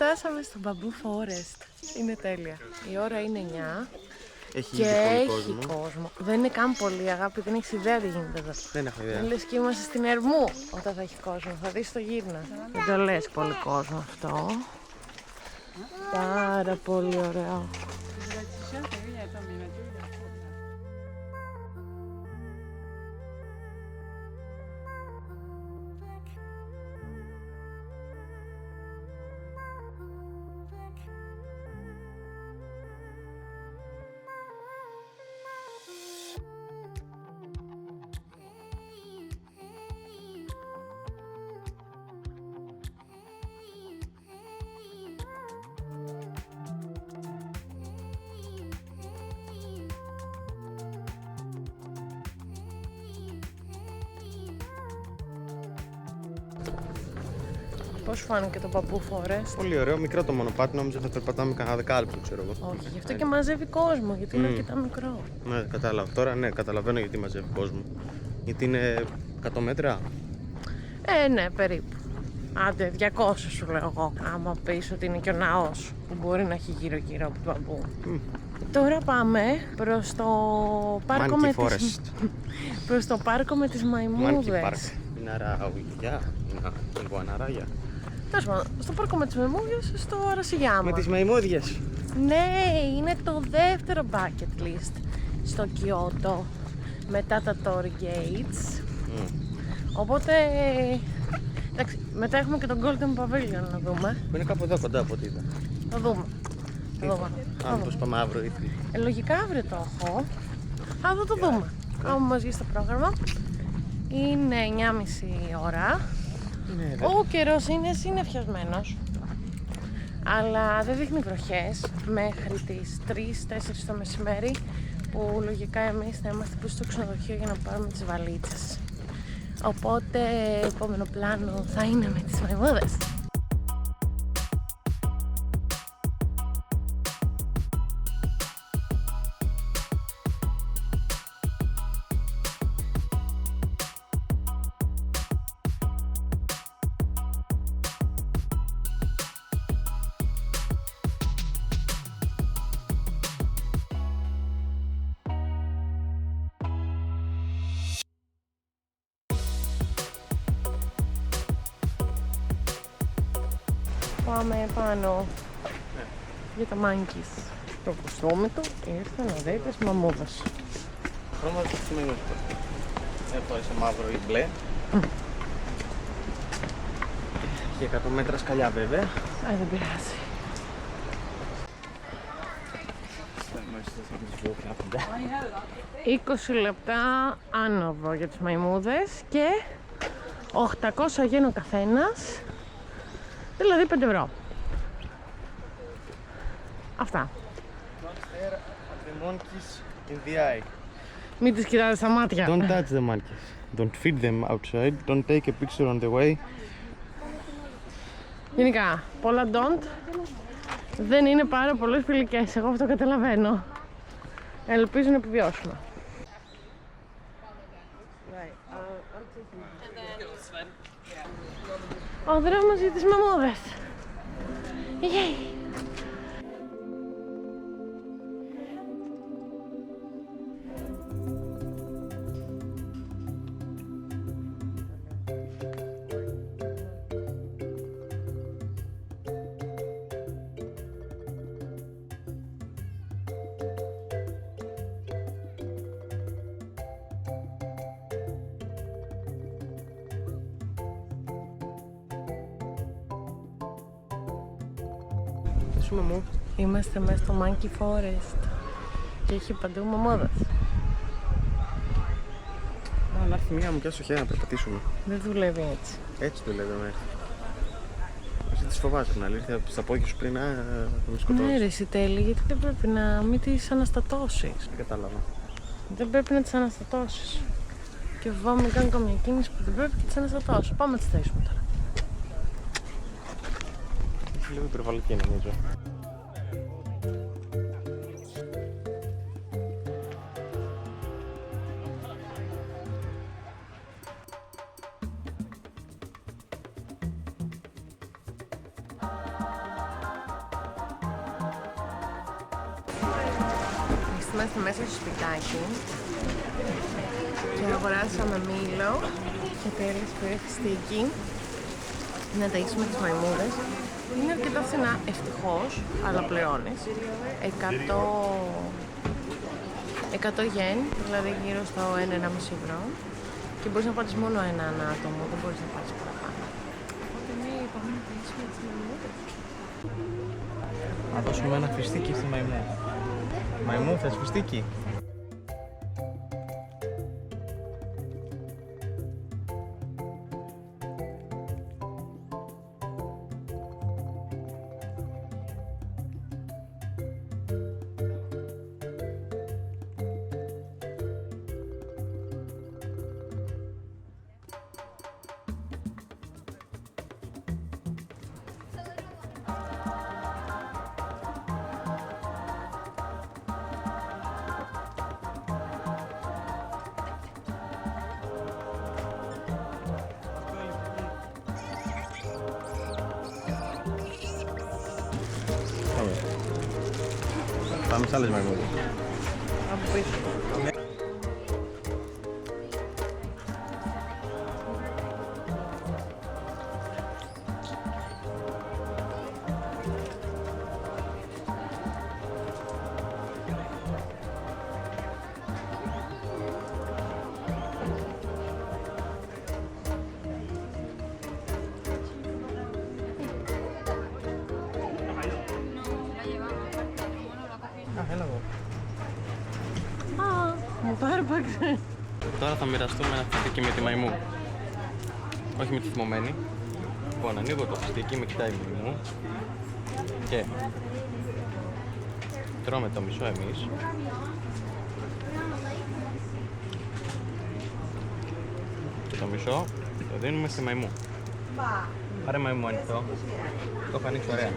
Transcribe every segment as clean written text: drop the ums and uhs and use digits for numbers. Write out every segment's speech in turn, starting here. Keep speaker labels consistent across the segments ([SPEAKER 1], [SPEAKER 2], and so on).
[SPEAKER 1] φτάσαμε στο Bamboo Forest. Είναι τέλεια. Η ώρα είναι 9.
[SPEAKER 2] Έχει
[SPEAKER 1] και
[SPEAKER 2] ήδη
[SPEAKER 1] έχει κόσμο. Δεν είναι καν πολύ, αγάπη, δεν έχεις ιδέα τι γίνεται εδώ.
[SPEAKER 2] Δεν έχω ιδέα.
[SPEAKER 1] Λες και είμαστε στην Ερμού όταν θα έχει κόσμο. Θα δεις το γύρνα. Δεν το λες πολύ κόσμο αυτό. Πάρα πολύ ωραίο. Πώς φάνηκε το Bamboo Forest?
[SPEAKER 2] Πολύ ωραίο, μικρό το μονοπάτι, νόμιζα θα περπατάμε κανένα δεκάλεπτο, ξέρω εγώ.
[SPEAKER 1] Όχι, γι' αυτό και μαζεύει κόσμο, γιατί είναι αρκετά μικρό.
[SPEAKER 2] Ναι, κατάλαβα. Τώρα ναι, καταλαβαίνω γιατί μαζεύει κόσμο. Γιατί είναι 100 μέτρα.
[SPEAKER 1] Ναι, περίπου. Άντε, 200 σου λέω εγώ. Άμα πεις ότι είναι και ο ναός που μπορεί να έχει γύρω-γύρω από το μπαμπού. Τώρα πάμε προς το πάρκο
[SPEAKER 2] Monkey
[SPEAKER 1] με
[SPEAKER 2] Forest.
[SPEAKER 1] τις... προς το πάρκο με τις μαϊμούδες.
[SPEAKER 2] Monkey Park. Είναι αραγιά. Είναι αναράγια.
[SPEAKER 1] Τέλος πάντων, στο πάρκο με τις μαϊμούδες, στο Αρασιγιάμα.
[SPEAKER 2] Με τις μαϊμούδιες.
[SPEAKER 1] Ναι, είναι το δεύτερο bucket list στο Κιώτο μετά τα Torii Gates. Οπότε, εντάξει, μετά έχουμε και τον Golden Pavilion να δούμε.
[SPEAKER 2] Που είναι κάπου εδώ κοντά από ό,τι είδα.
[SPEAKER 1] Θα δούμε.
[SPEAKER 2] Αν πώς πάμε αύριο ή τι.
[SPEAKER 1] Λογικά αύριο το έχω. Θα το δούμε. Άμα μας βγει στο πρόγραμμα. Είναι 9.30 ώρα.
[SPEAKER 2] Ναι,
[SPEAKER 1] Ο καιρός είναι συννεφιασμένος. Αλλά δεν δείχνει βροχές μέχρι τις 3-4 το μεσημέρι, που λογικά εμείς θα είμαστε πίσω στο ξενοδοχείο για να πάρουμε τις βαλίτσες. Οπότε επόμενο πλάνο θα είναι με τις μαϊμούδες. Πάμε πάνω για τα Monkeys. Το κουστούμι του ήρθε να δει τις μαμούδες.
[SPEAKER 2] Χρώμα δεν σημαίνει αυτό. Έχω σε μαύρο ή μπλε. Και 100 μέτρα σκαλιά βέβαια.
[SPEAKER 1] Δεν πειράζει. 20 λεπτά άνοδο για τις μαϊμούδες και 800 γεν ο καθένας, δηλαδή 5 ευρώ. Αυτά.
[SPEAKER 2] The monkeys in the eye.
[SPEAKER 1] Μην τις κοιτάτε στα μάτια.
[SPEAKER 2] Don't touch the monkeys. Don't feed them outside. Don't take a picture on the way.
[SPEAKER 1] Γενικά, πολλά don't. Δεν είναι πάρα πολλές φιλικές, εγώ αυτό καταλαβαίνω. Ελπίζω να επιβιώσουμε. Ο δρόμος για τις μαμούδες. Yay.
[SPEAKER 2] Μου.
[SPEAKER 1] Είμαστε μέσα στο Monkey Forest και έχει παντού μαμούδες.
[SPEAKER 2] Να έρθει μία μου και στο χέρι να περπατήσουμε.
[SPEAKER 1] Δεν δουλεύει έτσι.
[SPEAKER 2] Έτσι δουλεύει μέχρι. Εσύ τις φοβάσαι την αλήθεια, στα πόδια σου πριν θα με σκοτώσεις.
[SPEAKER 1] Ναι ρε εσύ τέλει, γιατί δεν πρέπει να μην τις αναστατώσεις.
[SPEAKER 2] Δεν κατάλαβα.
[SPEAKER 1] Δεν πρέπει να τις αναστατώσεις. Και φοβάμαι να κάνω καμία κίνηση που δεν πρέπει να τις αναστατώσω. Πάμε να τις θέσουμε τώρα.
[SPEAKER 2] Έχει λίγο υπερβολική νομίζω.
[SPEAKER 1] είμαστε μέσα στο σπιτάκι και αγοράσαμε μήλο και τέλος πήρε φιστίκι να ταΐσουμε τις μαϊμούδες. Είναι αρκετά φθηνά, ευτυχώς, αλλά πληρώνεις 100 γεν, δηλαδή γύρω στο 1,5 ευρώ, και μπορείς να πάρεις μόνο έναν άτομο, δεν μπορείς να πάρεις παραπάνω. Οπότε ναι, πάμε να ταΐσουμε τις μαϊμούδες.
[SPEAKER 2] Να δώσουμε ένα φιστίκι στη μαϊμού. Μαϊμού, θες φιστίκι? Πάμε σε άλλες μαϊμούδες.
[SPEAKER 1] Από πίσω.
[SPEAKER 2] Έλα εδώ.
[SPEAKER 1] Μου το άρπαξε.
[SPEAKER 2] Τώρα θα μοιραστούμε ένα φιστίκι με τη μαϊμού. Όχι με τη θυμωμένη. Λοιπόν, ανοίγω το φιστίκι, με κοιτάει η μαϊμού. Και τρώμε το μισό εμείς. Και το μισό το δίνουμε στη μαϊμού. Πάρε μαϊμού ανοιχτό. Το έχω ανοίξει ωραία.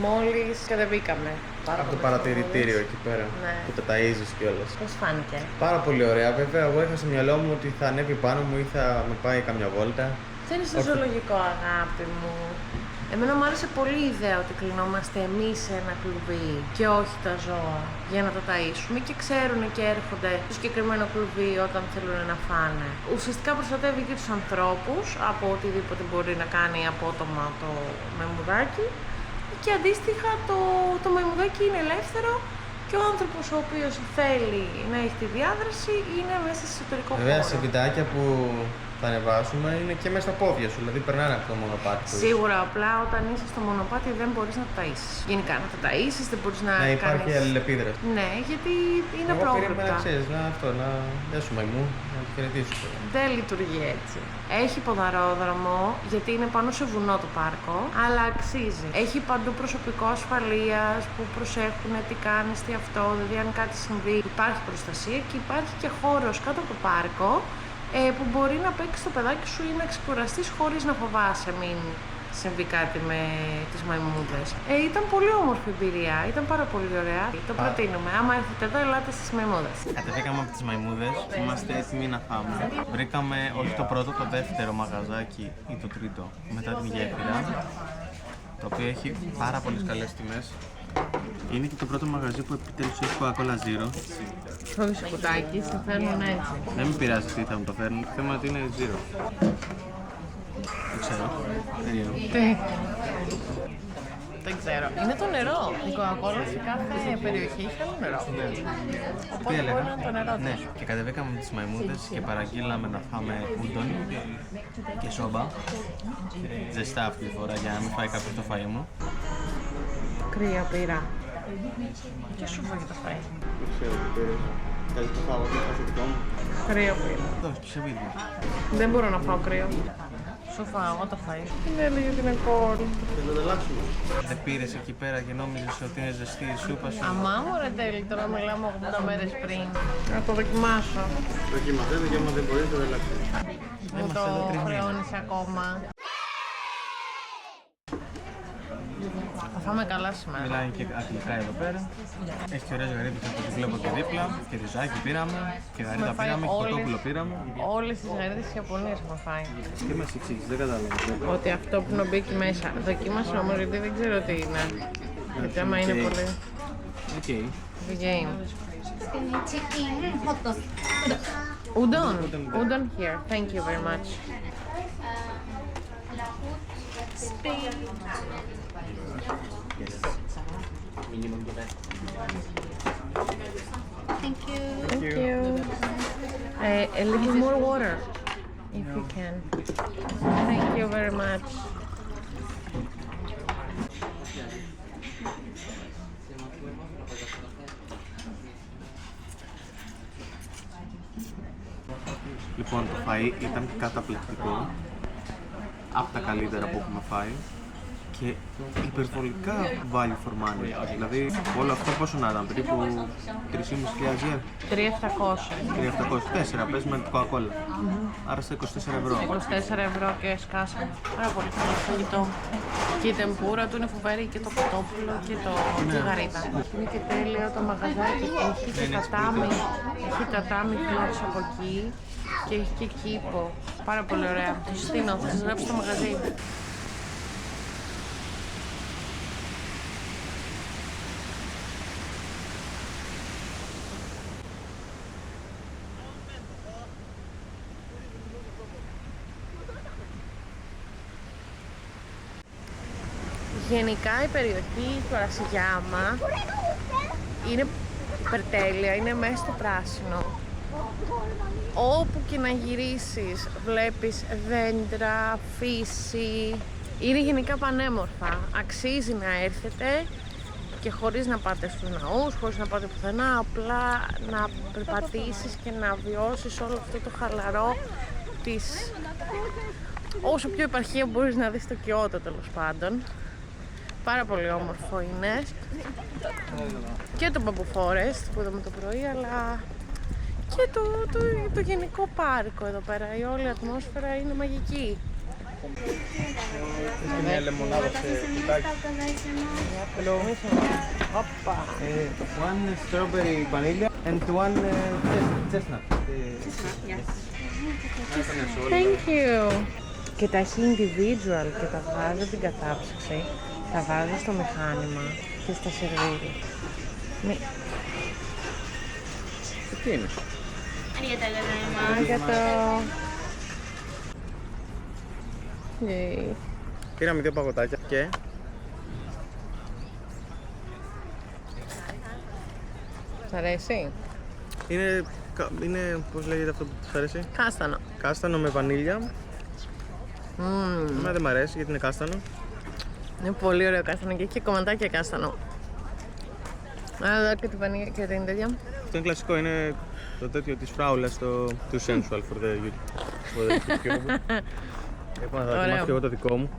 [SPEAKER 1] Μόλις κατεβήκαμε.
[SPEAKER 2] Από το παρατηρητήριο εκεί πέρα.
[SPEAKER 1] Ναι.
[SPEAKER 2] Που τα ταΐζεις κιόλας.
[SPEAKER 1] Πώς φάνηκε?
[SPEAKER 2] Πάρα πολύ ωραία. Βέβαια, εγώ είχα στο μυαλό μου ότι θα ανέβει πάνω μου ή θα με πάει καμιά βόλτα.
[SPEAKER 1] Δεν είναι στο ζωολογικό, αγάπη μου. Εμένα μου άρεσε πολύ η ιδέα ότι κλεινόμαστε εμείς σε ένα κλουβί και όχι τα ζώα για να τα ταΐσουμε και ξέρουν και έρχονται στο συγκεκριμένο κλουβί όταν θέλουν να φάνε. Ουσιαστικά προστατεύει και τους ανθρώπους από οτιδήποτε μπορεί να κάνει απότομα το μαϊμουδάκι και αντίστοιχα το μαϊμουδάκι είναι ελεύθερο και ο άνθρωπος ο οποίος θέλει να έχει τη διάδραση είναι μέσα σε εσωτερικό χώρο.
[SPEAKER 2] Βέβαια, σε βιντεάκια που θα ανεβάσουμε είναι και μέσα στα πόδια σου, δηλαδή περνάνε από το μονοπάτι του.
[SPEAKER 1] Σίγουρα, απλά όταν είσαι στο μονοπάτι δεν μπορείς να τα ταΐσεις. Γενικά να τα ταΐσεις, δεν μπορείς να
[SPEAKER 2] Ναι, υπάρχει
[SPEAKER 1] κάνεις...
[SPEAKER 2] αλληλεπίδραση.
[SPEAKER 1] Ναι, γιατί είναι
[SPEAKER 2] Εγώ
[SPEAKER 1] απρόβλεπτα.
[SPEAKER 2] περίμενα, ξέρεις, να γεια σου μαϊμού, να τη χαιρετήσω.
[SPEAKER 1] Δεν λειτουργεί έτσι. Έχει ποδαρόδρομο, γιατί είναι πάνω σε βουνό το πάρκο, αλλά αξίζει. Έχει παντού προσωπικό ασφαλείας που προσέχουν τι κάνεις, τι αυτό, δηλαδή αν κάτι συμβεί υπάρχει προστασία και υπάρχει και χώρος κάτω από το πάρκο που μπορεί να παίξεις το παιδάκι σου ή να ξεκουραστείς χωρίς να φοβάσαι μην συμβεί κάτι με τις μαϊμούδες. Ήταν πολύ όμορφη εμπειρία, ήταν πάρα πολύ ωραία. Το προτείνουμε. Άμα έρθετε εδώ, ελάτε στις μαϊμούδες.
[SPEAKER 2] Κατεβήκαμε από τις μαϊμούδες, είμαστε έτοιμοι να φάμε. Βρήκαμε όχι το πρώτο, το δεύτερο μαγαζάκι ή το τρίτο μετά την γέφυρα, το οποίο έχει πάρα πολλές καλές τιμές. Είναι και το πρώτο μαγαζί που επιτέλους έχει Coca-Cola Zero.
[SPEAKER 1] Όχι σε κουτάκι, σε φέρνουν έτσι.
[SPEAKER 2] Δεν με πειράζει τι θα μου το φέρνουν, το θέμα είναι ότι είναι Zero. Δεν ξέρω. Περίεργο.
[SPEAKER 1] Δεν ξέρω. Είναι το νερό. Η Coca-Cola σε κάθε περιοχή έχει άλλο νερό. Οπότε μπορεί να είναι το νερό.
[SPEAKER 2] Ναι, και κατεβήκαμε με τις μαϊμούδες και παραγγείλαμε να φάμε ούντον και σόμπα. Ζεστά αυτή τη φορά για να μην φάει κάποιος το φαΐ μου.
[SPEAKER 1] Κρύα πήρα. Και σου φάγε το φαΐ.
[SPEAKER 2] Δεν ξέρω τι πήρες. Θέλεις το φάω και το δικό μου.
[SPEAKER 1] Κρύο πήρα.
[SPEAKER 2] Δώσε και σε βίντεο.
[SPEAKER 1] Δεν μπορώ να φάω κρύο. Σου φάω εγώ το φαΐ. Είναι έλεγε ότι είναι κόρη.
[SPEAKER 2] Θες να το αλλάξουμε. Δεν πήρες εκεί πέρα και νόμιζες ότι είναι ζεστή η σούπα σου.
[SPEAKER 1] Αμά μου ρε τέλει, τώρα μιλάμε 80 μέρες πριν. Να το δοκιμάσω.
[SPEAKER 2] Δοκιμασέ και άμα δεν μπορείς το αλλάξουμε.
[SPEAKER 1] Μου το χρεώνεις ακόμα. Θα φάμε καλά σήμερα.
[SPEAKER 2] Μιλάει και αγγλικά εδώ πέρα. Έχει και ωραίες γαρίδες από ό,τι βλέπω και δίπλα. Και ριζάκι πήραμε, και γαρίδα πήραμε, και κοτόπουλο πήραμε.
[SPEAKER 1] Όλες τις γαρίδες της Ιαπωνίας έχουμε φάει.
[SPEAKER 2] Τι μας εξήγησε, δεν κατάλαβα.
[SPEAKER 1] Ότι αυτό που είναι μπήκε μέσα. Δοκίμασε όμως γιατί δεν ξέρω τι είναι. Το θέμα είναι πολύ.
[SPEAKER 2] Okay.
[SPEAKER 1] The game.
[SPEAKER 3] Chicken, hot dog.
[SPEAKER 1] Udon. Udon here. Thank you very much.
[SPEAKER 3] Spain. Thank you.
[SPEAKER 1] Thank you. A little more water, if you can. Thank you very much.
[SPEAKER 2] Λοιπόν, το φαΐ ήταν καταπληκτικό. Από τα καλύτερα που έχουμε φάει. Και υπερβολικά value for money. Δηλαδή, όλο αυτό πόσο να ήταν, περίπου 3.500 yen.
[SPEAKER 1] 3.700.
[SPEAKER 2] 3.704, πες με την Coca-Cola. Άρα στα 24 ευρώ.
[SPEAKER 1] 24 ευρώ και σκάσα. Πάρα πολύ καλό φαγητό. Και η τεμπούρα του είναι φοβερή και το κοτόπουλο και το τσιγαρίτα. Είναι και τέλειο το μαγαζάκι. Έχει και τατάμι. Έχει τατάμι κλώτσο από εκεί και έχει και κήπο. Πάρα πολύ ωραία. Το συστήνω, θα σας γράψω στο μαγαζί. Γενικά η περιοχή του Αρασιγιάμα είναι υπερτέλεια, είναι μέσα στο πράσινο. Όπου και να γυρίσεις βλέπεις δέντρα, φύση. Είναι γενικά πανέμορφα. Αξίζει να έρθετε και χωρίς να πάτε στους ναούς, χωρίς να πάτε πουθενά, απλά να περπατήσεις και να βιώσεις όλο αυτό το χαλαρό της... Όσο πιο επαρχία μπορείς να δεις το Κιώτο, τέλος πάντων. Πάρα πολύ όμορφο είναι. Και το Bamboo Forest που είδαμε το πρωί, αλλά και το γενικό πάρκο εδώ πέρα. Η όλη ατμόσφαιρα είναι μαγική.
[SPEAKER 2] Μια λεμονάδα σε κουτάκι. Hello.
[SPEAKER 1] Όπα.
[SPEAKER 2] One strawberry vanilla and one chestnut.
[SPEAKER 1] Thank you. Και τα έχει individual και τα βάζω την κατάψυξη. Τα βάζω στο μηχάνημα και στα σερβίρι.
[SPEAKER 2] Τι είναι?
[SPEAKER 1] Άγκατο. Yay.
[SPEAKER 2] Πήραμε 2 παγωτάκια και...
[SPEAKER 1] Σ' αρέσει?
[SPEAKER 2] Είναι, πώς λέγεται αυτό που σας αρέσει?
[SPEAKER 1] Κάστανο.
[SPEAKER 2] Κάστανο με βανίλια. Εμένα δεν μ' αρέσει γιατί είναι κάστανο.
[SPEAKER 1] Είναι πολύ ωραίο κάστανο και έχει κομματάκια κάστανο. Εδώ και την πανίγια και την τέτοια.
[SPEAKER 2] Αυτό είναι κλασικό, είναι το τέτοιο της φράουλας, το too sensual for the YouTube. Λοιπόν, θα δοκιμάσω και εγώ το δικό μου.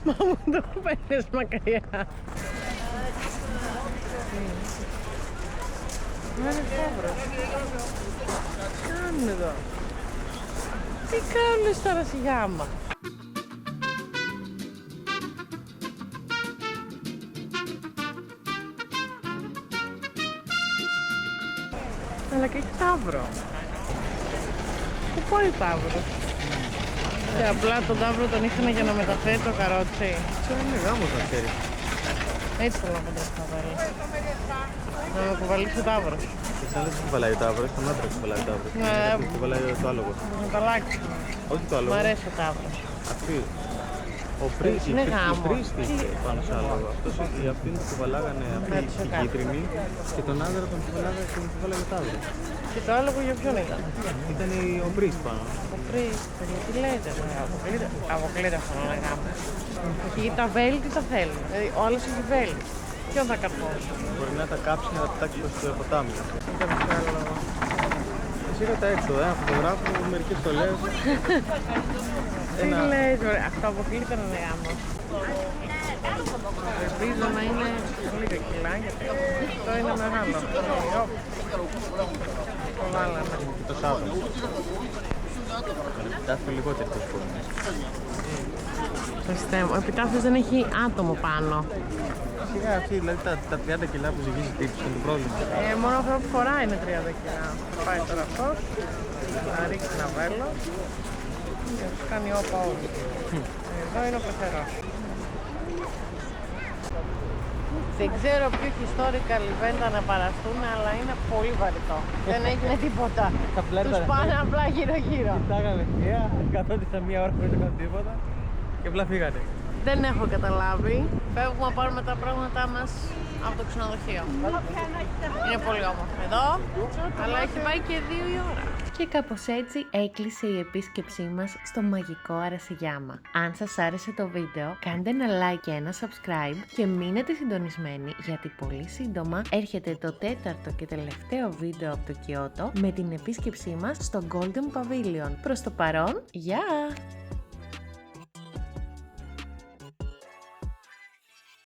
[SPEAKER 1] Μα μου το παίρνεις μακριά. Μα είναι φόβρος. Τι κάνουν εδώ? Τι κάνουν στο Αρασιγιάμα? Αλλά και έχει ταύρο. Πού πάει ταύρο? Και απλά τον ταύρο τον είχαν για να μεταφέρει το καρότσι.
[SPEAKER 2] Ξέρω είναι γάμος να ξέρει.
[SPEAKER 1] Έτσι θέλω να παντρεύω τα βέλη. Να με κουβαλήσει ο ταύρος.
[SPEAKER 2] Τις άλλες δεν κουβαλάει ο ταύρος, τον άντρα κουβαλάει ο ταύρος. Κουβαλάει το άλογο.
[SPEAKER 1] Να με ταλάξει.
[SPEAKER 2] Όχι το άλογο.
[SPEAKER 1] Μ' αρέσει ο ταύρος.
[SPEAKER 2] Αυτή. Ο πρίστη
[SPEAKER 1] Είναι γάμος.
[SPEAKER 2] είχε πάνω σε άλογο. Αυτήν που κουβαλάγανε αυτή η κίτρινη και τον άντρα τον κουβαλάγε ο ταύρος.
[SPEAKER 1] Και το άλογο για ποιον ήταν?
[SPEAKER 2] Ήταν ο πρίστη πάνω.
[SPEAKER 1] Ο πρίστη, τι λέτε? Αποκλείται αυτό να είναι γάμο. Και τα βέλη τι τα θέλουν? Δηλαδή ο άλλος έχει βέλη. Ποιον θα καρφώσει?
[SPEAKER 2] Μπορεί να τα κάψει να τα πετάξει προς το ποτάμι.
[SPEAKER 1] Ήταν πιο άλογο.
[SPEAKER 2] Εσύ ρώτα έξω, ένα φωτογράφο, μερικές στολές.
[SPEAKER 1] Τι λέει τώρα, αυτό αποκλείται να είναι γάμος. Ελπίζω να είναι λίγα κιλά γιατί αυτό είναι μεγάλο. Το βάλαμε.
[SPEAKER 2] Το Σάββατο. Επιτάφιο λιγότερο το σπίτι.
[SPEAKER 1] Πιστεύω, ο επιτάφιος δεν έχει άτομο πάνω.
[SPEAKER 2] Σιγά αυτή, δηλαδή τα 30 κιλά που ζυγίζει τύπους είναι το πρόβλημα.
[SPEAKER 1] Μόνο αυτό που φοράει είναι 30 κιλά. Θα πάει τώρα αυτός, θα ρίξει ένα βέλο και θα τους κάνει όπα όλοι. Εδώ είναι ο πεθερός. Δεν ξέρω ποιο historical event να παραστούν, αλλά είναι πολύ βαρετό. Δεν έγινε τίποτα. Τους πάνε απλά γύρω-γύρω.
[SPEAKER 2] Κοιτάγαμε ευθεία, καθόντουσαν μία ώρα χωρίς να κάνουν τίποτα και απλά φύγανε.
[SPEAKER 1] Δεν έχω καταλάβει. Φεύγουμε να πάρουμε τα πράγματά μας από το ξενοδοχείο. Είναι πολύ όμορφο εδώ, αλλά έχει πάει και 2 η ώρα. Και κάπως έτσι έκλεισε η επίσκεψή μας στο μαγικό Αρασιγιάμα. Αν σας άρεσε το βίντεο, κάντε ένα like και ένα subscribe και μείνετε συντονισμένοι, γιατί πολύ σύντομα έρχεται το 4ο και τελευταίο βίντεο από το Κιώτο με την επίσκεψή μας στο Golden Pavilion. Προς το παρόν, γεια!